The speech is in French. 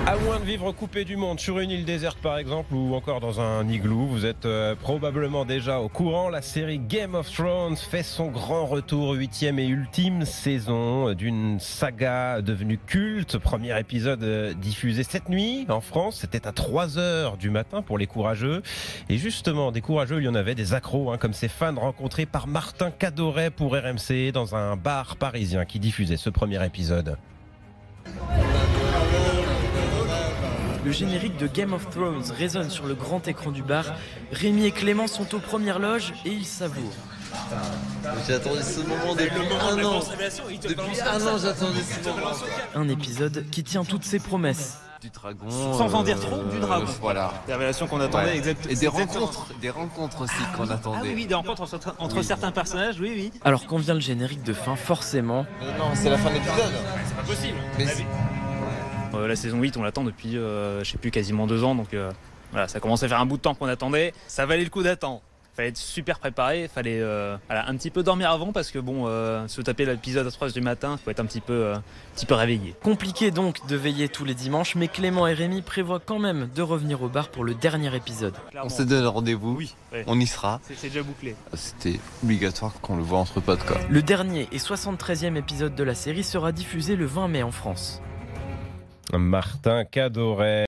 À moins de vivre coupé du monde sur une île déserte par exemple ou encore dans un igloo, vous êtes probablement déjà au courant. La série Game of Thrones fait son grand retour, 8e et ultime saison d'une saga devenue culte. Premier épisode diffusé cette nuit en France, c'était à 3h du matin pour les courageux. Et justement, des courageux, il y en avait, des accros, comme ces fans rencontrés par Martin Cadoret pour RMC dans un bar parisien qui diffusait ce premier épisode. Le générique de Game of Thrones résonne sur le grand écran du bar. Rémi et Clément sont aux premières loges et ils savourent. J'ai attendu ce moment depuis un an. Depuis un an, j'attendais ce moment. Un épisode qui tient toutes ses promesses. Du dragon. Sans en dire trop, du dragon. Voilà. Des révélations qu'on attendait exactement. Et des rencontres aussi qu'on attendait. Ah oui, des rencontres entre certains personnages, oui. Alors quand vient le générique de fin, forcément... Non, c'est la fin de l'épisode. C'est pas possible. Mais La saison 8, on l'attend depuis, je sais plus, quasiment 2 ans. Donc voilà, ça commence à faire un bout de temps qu'on attendait. Ça valait le coup d'attendre. Fallait être super préparé, fallait un petit peu dormir avant parce que se taper l'épisode à 3h du matin, faut être un petit peu réveillé. Compliqué donc de veiller tous les dimanches, mais Clément et Rémi prévoient quand même de revenir au bar pour le dernier épisode. on s'est donné rendez-vous, Oui, ouais. on y sera. C'est déjà bouclé. C'était obligatoire qu'on le voit entre potes, quoi. Le dernier et 73e épisode de la série sera diffusé le 20 mai en France. Martin Cadoret.